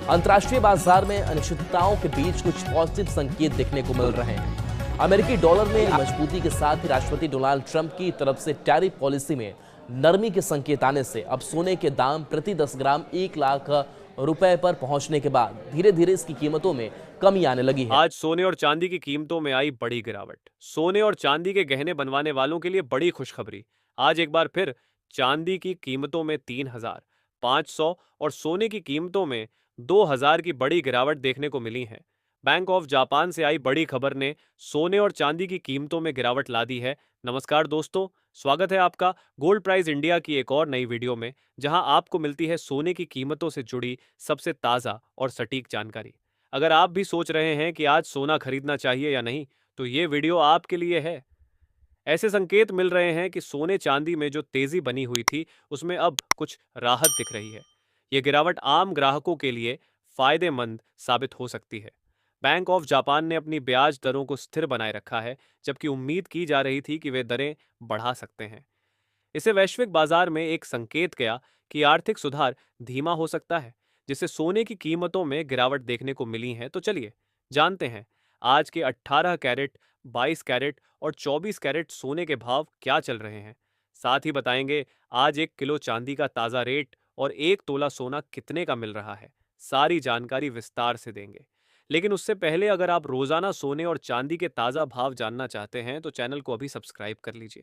अंतर्राष्ट्रीय बाजार में अनिश्चितताओं के बीच कुछ पॉजिटिव संकेत देखने को मिल रहे हैं। अमेरिकी डॉलर में मजबूती के साथ ही राष्ट्रपति डोनाल्ड ट्रंप की तरफ से टैरिफ पॉलिसी में नरमी के संकेत आने से अब सोने के दाम प्रति 10 ग्राम 1 लाख रुपए पर पहुंचने के बाद धीरे धीरे इसकी कीमतों में कमी आने लगी है। आज सोने और चांदी की कीमतों में आई बड़ी गिरावट। सोने और चांदी के गहने बनवाने वालों के लिए बड़ी खुशखबरी। आज एक बार फिर चांदी की कीमतों में 3,500 और सोने की कीमतों में 2,000 की बड़ी गिरावट देखने को मिली है। बैंक ऑफ जापान से आई बड़ी खबर ने सोने और चांदी की कीमतों में गिरावट ला दी है। नमस्कार दोस्तों, स्वागत है आपका गोल्ड प्राइस इंडिया की एक और नई वीडियो में, जहां आपको मिलती है सोने की कीमतों से जुड़ी सबसे ताज़ा और सटीक जानकारी। अगर आप भी सोच रहे हैं कि आज सोना खरीदना चाहिए या नहीं, तो ये वीडियो आपके लिए है। ऐसे संकेत मिल रहे हैं कि सोने चांदी में जो तेजी बनी हुई थी, उसमें अब कुछ राहत दिख रही है। ये गिरावट आम ग्राहकों के लिए फायदेमंद साबित हो सकती है। बैंक ऑफ जापान ने अपनी ब्याज दरों को स्थिर बनाए रखा है, जबकि उम्मीद की जा रही थी कि वे दरें बढ़ा सकते हैं। इसे वैश्विक बाजार में एक संकेत गया कि आर्थिक सुधार धीमा हो सकता है, जिससे सोने की कीमतों में गिरावट देखने को मिली है। तो चलिए जानते हैं आज के 18 कैरेट, 22 कैरेट और 24 कैरेट सोने के भाव क्या चल रहे हैं। साथ ही बताएंगे आज 1 किलो चांदी का ताज़ा रेट और 1 तोला सोना कितने का मिल रहा है। सारी जानकारी विस्तार से देंगे। लेकिन उससे पहले अगर आप रोजाना सोने और चांदी के ताज़ा भाव जानना चाहते हैं, तो चैनल को अभी सब्सक्राइब कर लीजिए।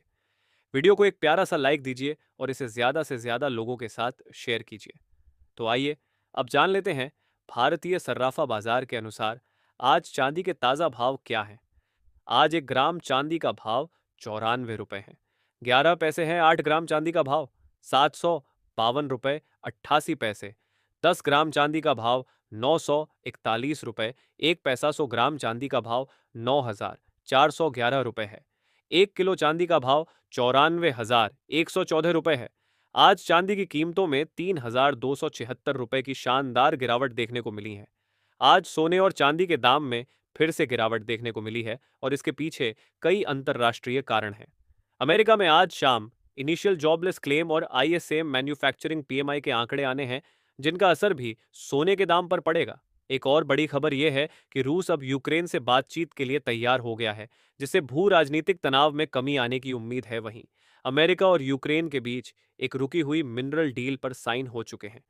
वीडियो को एक प्यारा सा लाइक दीजिए और इसे ज़्यादा से ज़्यादा लोगों के साथ शेयर कीजिए। तो आइए अब जान लेते हैं भारतीय सर्राफा बाजार के अनुसार आज चांदी के ताज़ा भाव क्या हैं। आज 1 ग्राम चांदी का भाव 94 रुपये है। 11 पैसे है 8 ग्राम चांदी का भाव। 752 रुपये 88 पैसे। 10 ग्राम चांदी का भाव 941 रुपये। 1 पैसा 100 ग्राम चांदी का भाव 9,411 रुपये है। 1 किलो चांदी का भाव 94,114 रुपये है। आज चांदी की कीमतों में 3,276 रुपये की शानदार गिरावट देखने को मिली है। आज सोने और चांदी के दाम में फिर से गिरावट देखने को मिली है और इसके पीछे कई अंतर्राष्ट्रीय कारण हैं। अमेरिका में आज शाम इनिशियल जॉबलेस क्लेम और आईएसएम मैन्युफैक्चरिंग पीएमआई के आंकड़े आने हैं, जिनका असर भी सोने के दाम पर पड़ेगा। एक और बड़ी खबर यह है कि रूस अब यूक्रेन से बातचीत के लिए तैयार हो गया है, जिससे भू राजनीतिक तनाव में कमी आने की उम्मीद है। वहीं अमेरिका और यूक्रेन के बीच एक रुकी हुई मिनरल डील पर साइन हो चुके हैं,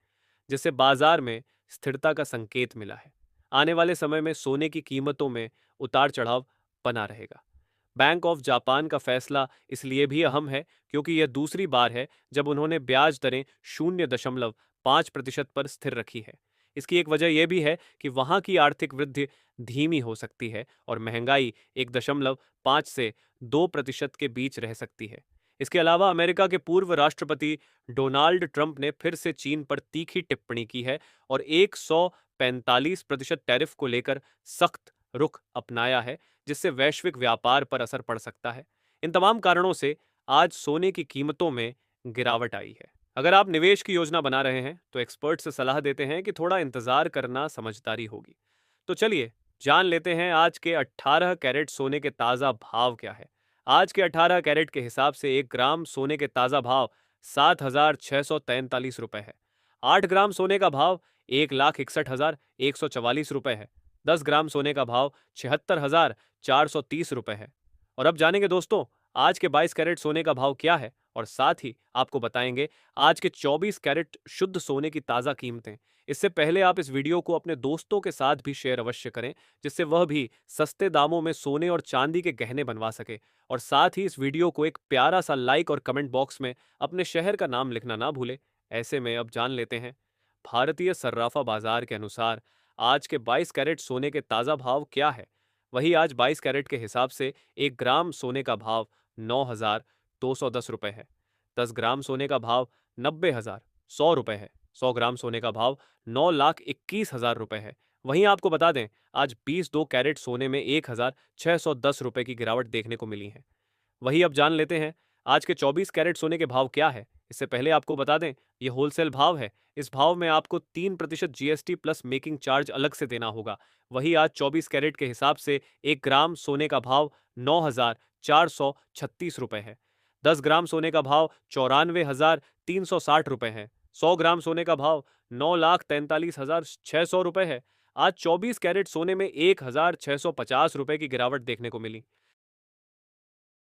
जिससे बाजार में स्थिरता का संकेत मिला है। आने वाले समय में सोने की कीमतों में उतार चढ़ाव बना रहेगा। बैंक ऑफ जापान का फैसला इसलिए भी अहम है क्योंकि यह दूसरी बार है जब उन्होंने ब्याज दरें 0.5% पर स्थिर रखी है। इसकी एक वजह यह भी है कि वहां की आर्थिक वृद्धि धीमी हो सकती है और महंगाई 1.5 से 2% के बीच रह सकती है। इसके अलावा अमेरिका के पूर्व राष्ट्रपति डोनाल्ड ट्रंप ने फिर से चीन पर तीखी टिप्पणी की है और 145% टैरिफ को लेकर सख्त रुख अपनाया है, जिससे वैश्विक व्यापार पर असर पड़ सकता है। इन तमाम कारणों से आज सोने की कीमतों में गिरावट आई है। अगर आप निवेश की योजना बना रहे हैं, तो एक्सपर्ट से सलाह देते हैं कि थोड़ा इंतजार करना समझदारी होगी। तो चलिए जान लेते हैं आज के 18 कैरेट सोने के ताज़ा भाव क्या है। आज के 18 कैरेट के हिसाब से 1 ग्राम सोने के ताज़ा भाव 7,643 रुपये है। 8 ग्राम सोने का भाव 1,61,144 रुपये है। 10 ग्राम सोने का भाव 76,430 रुपये है। और अब जानेंगे दोस्तों आज के 22 कैरेट सोने का भाव क्या है, और साथ ही आपको बताएंगे आज के 24 कैरेट शुद्ध सोने की ताज़ा कीमतें। इससे पहले आप इस वीडियो को अपने दोस्तों के साथ भी शेयर अवश्य करें, जिससे वह भी सस्ते दामों में सोने और चांदी के गहने बनवा सके। और साथ ही इस वीडियो को एक प्यारा सा लाइक और कमेंट बॉक्स में अपने शहर का नाम लिखना ना भूले। ऐसे में अब जान लेते हैं भारतीय सर्राफा बाजार के अनुसार आज के 22 कैरेट सोने के ताज़ा भाव क्या है। वही आज 22 कैरेट के हिसाब से 1 ग्राम सोने का भाव 9,210 रुपये है। 10 ग्राम सोने का भाव 90,100 रुपये है। 100 ग्राम सोने का भाव 9,21,000 रुपये है। वहीं आपको बता दें आज 22 कैरेट सोने में 1,610 रुपये की गिरावट देखने को मिली है। वही अब जान लेते हैं आज के 24 कैरेट सोने के भाव क्या है। इससे पहले आपको बता दें ये होलसेल भाव है। इस भाव में आपको 3% जीएसटी प्लस मेकिंग चार्ज अलग से देना होगा। वही आज 24 कैरेट के हिसाब से 1 ग्राम सोने का भाव 9,436 रुपये है। 10 ग्राम सोने का भाव 94,360 रुपये है। 100 ग्राम सोने का भाव 9,43,600 रुपए है। आज 24 कैरेट सोने में 1,650 रुपए की गिरावट देखने को मिली।